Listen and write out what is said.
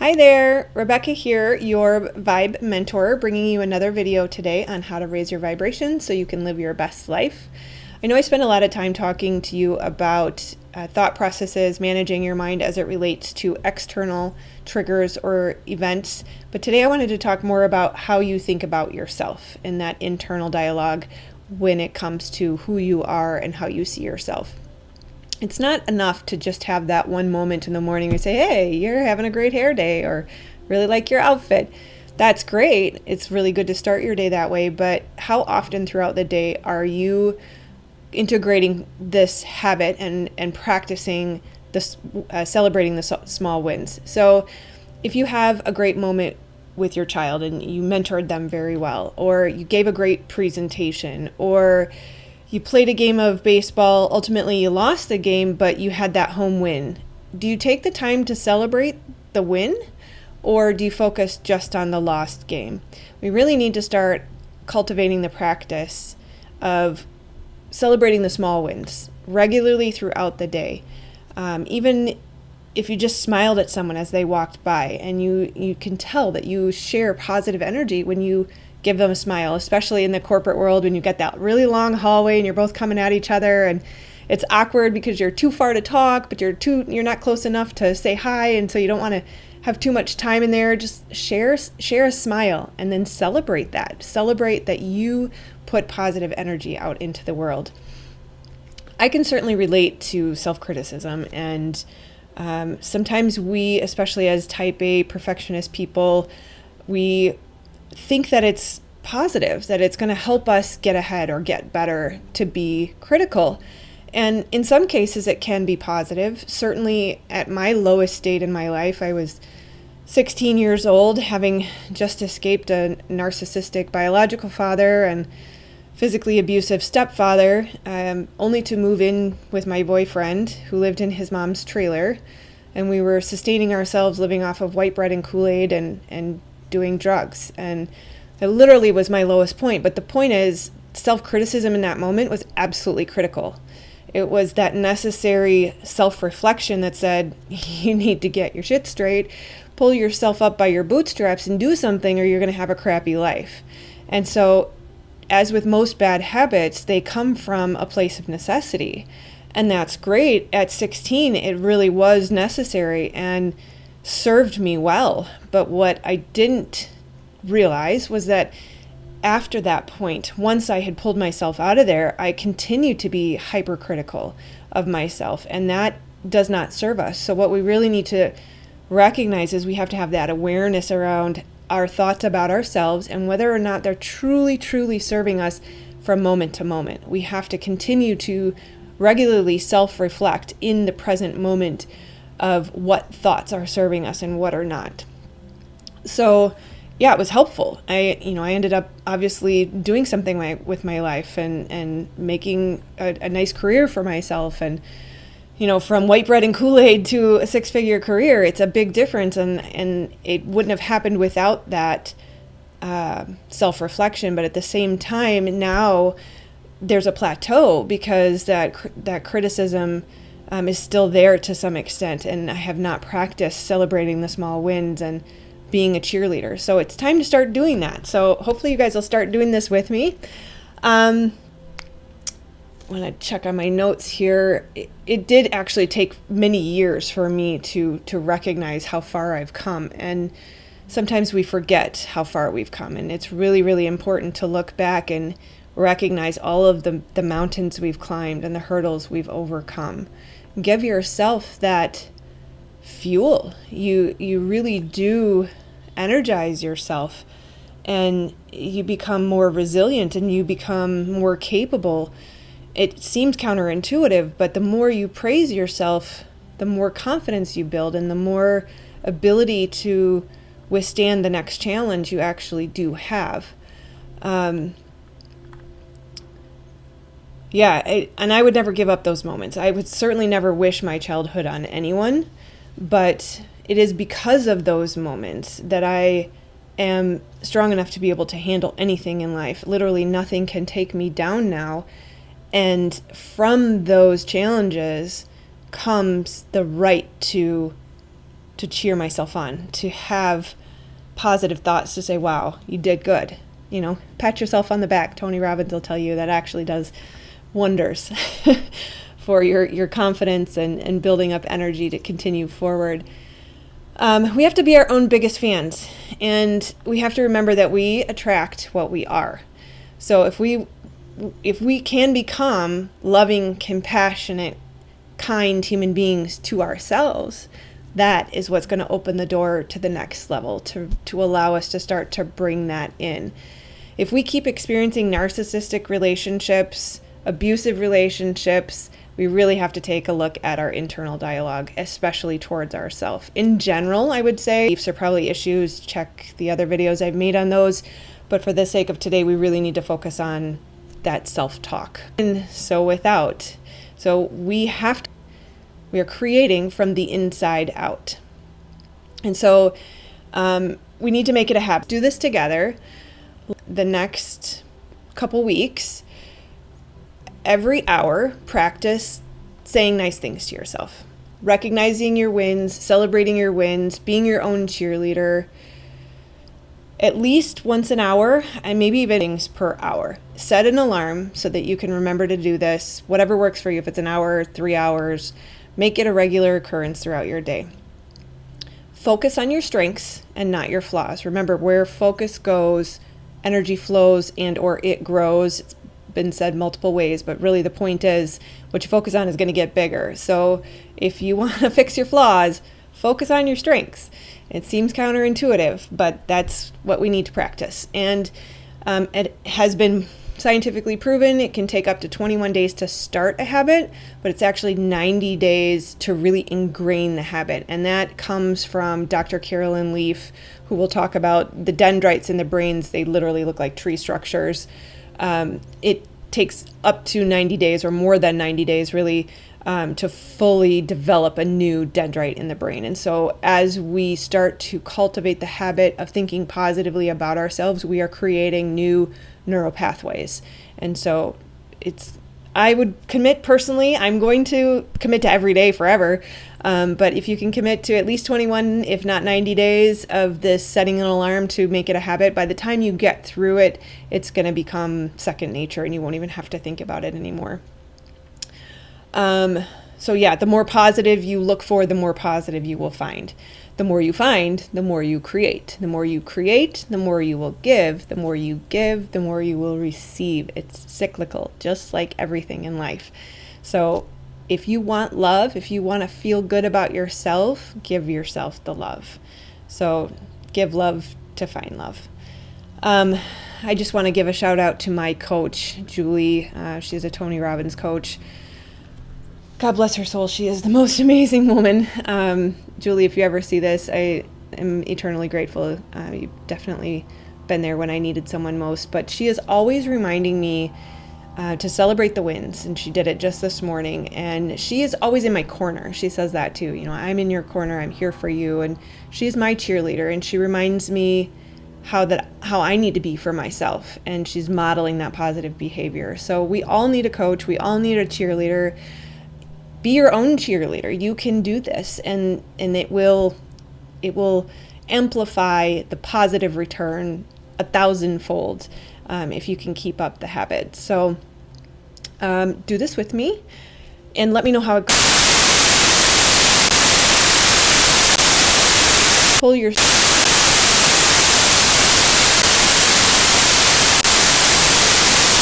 Hi there, Rebecca here, your Vibe Mentor, bringing you another video today on how to raise your vibration so you can live your best life. I know I spent a lot of time talking to you about thought processes, managing your mind as it relates to external triggers or events, but today I wanted to talk more about how you think about yourself in that internal dialogue when it comes to who you are and how you see yourself. It's not enough to just have that one moment in the morning where you say, hey, you're having a great hair day, or really like your outfit. That's great. It's really good to start your day that way. But how often throughout the day are you integrating this habit and practicing this, celebrating the small wins? So if you have a great moment with your child and you mentored them very well, or you gave a great presentation, or you played a game of baseball, ultimately you lost the game, but you had that home win. Do you take the time to celebrate the win, or do you focus just on the lost game? We really need to start cultivating the practice of celebrating the small wins regularly throughout the day. Even if you just smiled at someone as they walked by, and you can tell that you share positive energy when you give them a smile, especially in the corporate world when you get that really long hallway and you're both coming at each other and it's awkward because you're too far to talk, but you're not close enough to say hi, and so you don't want to have too much time in there. Just share a smile and then celebrate that. Celebrate that you put positive energy out into the world. I can certainly relate to self-criticism, and sometimes we, especially as type A perfectionist people, we think that it's positive, that it's going to help us get ahead or get better to be critical. And in some cases it can be positive. Certainly at my lowest state in my life, I was 16 years old, having just escaped a narcissistic biological father and physically abusive stepfather, only to move in with my boyfriend who lived in his mom's trailer. And we were sustaining ourselves living off of white bread and Kool-Aid and doing drugs. And it literally was my lowest point. But the point is, self-criticism in that moment was absolutely critical. It was that necessary self-reflection that said, you need to get your shit straight, pull yourself up by your bootstraps and do something, or you're going to have a crappy life. And so, as with most bad habits, they come from a place of necessity. And that's great. At 16, it really was necessary and served me well. But what I didn't realize was that after that point, once I had pulled myself out of there, I continued to be hypercritical of myself, and that does not serve us. So what we really need to recognize is we have to have that awareness around our thoughts about ourselves and whether or not they're truly, truly serving us from moment to moment. We have to continue to regularly self-reflect in the present moment of what thoughts are serving us and what are not. So yeah, it was helpful. I ended up obviously doing something with my life and making a nice career for myself. And, from white bread and Kool-Aid to a six-figure career, it's a big difference. And it wouldn't have happened without that self-reflection. But at the same time, now there's a plateau because that criticism is still there to some extent. And I have not practiced celebrating the small wins and being a cheerleader. So it's time to start doing that. So hopefully you guys will start doing this with me. When I check on my notes here, it did actually take many years for me to recognize how far I've come. And sometimes we forget how far we've come. And it's really, really important to look back and recognize all of the mountains we've climbed and the hurdles we've overcome. Give yourself that fuel. You really do energize yourself, and you become more resilient and you become more capable. It seems counterintuitive, but the more you praise yourself, the more confidence you build and the more ability to withstand the next challenge you actually do have. And I would never give up those moments. I would certainly never wish my childhood on anyone, but it is because of those moments that I am strong enough to be able to handle anything in life. Literally nothing can take me down now. And from those challenges comes the right to to cheer myself on, to have positive thoughts to say, wow, you did good. You know, pat yourself on the back. Tony Robbins will tell you that actually does wonders for your confidence and building up energy to continue forward. We have to be our own biggest fans, and we have to remember that we attract what we are. So if we can become loving, compassionate, kind human beings to ourselves, that is what's going to open the door to the next level, to allow us to start to bring that in. If we keep experiencing narcissistic relationships, abusive relationships, we really have to take a look at our internal dialogue, especially towards ourselves. In general, I would say beliefs are probably issues. Check the other videos I've made on those. But for the sake of today, we really need to focus on that self-talk. And so we are creating from the inside out. And so we need to make it a habit. Do this together the next couple weeks. Every hour, practice saying nice things to yourself, recognizing your wins, celebrating your wins, being your own cheerleader, at least once an hour, and maybe even things per hour. Set an alarm so that you can remember to do this, whatever works for you. If it's an hour, 3 hours, make it a regular occurrence throughout your day. Focus on your strengths and not your flaws. Remember, where focus goes, energy flows and or it grows. It's been said multiple ways, but really the point is what you focus on is going to get bigger. So if you want to fix your flaws, focus on your strengths. It seems counterintuitive, but that's what we need to practice. And it has been scientifically proven it can take up to 21 days to start a habit, but it's actually 90 days to really ingrain the habit. And that comes from Dr. Carolyn Leaf, who will talk about the dendrites in the brains. They literally look like tree structures. It takes up to 90 days or more than 90 days really to fully develop a new dendrite in the brain. And so as we start to cultivate the habit of thinking positively about ourselves, we are creating new neural pathways. And so I would commit personally, I'm going to commit to every day forever. But if you can commit to at least 21, if not 90 days of this setting an alarm to make it a habit, by the time you get through it, it's going to become second nature and you won't even have to think about it anymore. The more positive you look for, the more positive you will find. The more you find, the more you create. The more you create, the more you will give. The more you give, the more you will receive. It's cyclical, just like everything in life. So if you want love, if you want to feel good about yourself, give yourself the love. So give love to find love. I just want to give a shout out to my coach, Julie. She's a Tony Robbins coach. God bless her soul. She is the most amazing woman. Julie, if you ever see this, I am eternally grateful. You've definitely been there when I needed someone most. But she is always reminding me to celebrate the wins. And she did it just this morning. And she is always in my corner. She says that too. You know, I'm in your corner. I'm here for you. And she's my cheerleader. And she reminds me how I need to be for myself. And she's modeling that positive behavior. So we all need a coach. We all need a cheerleader. Be your own cheerleader. You can do this, and it will amplify the positive return 1,000-fold if you can keep up the habit. So do this with me, and let me know how it goes. Pull your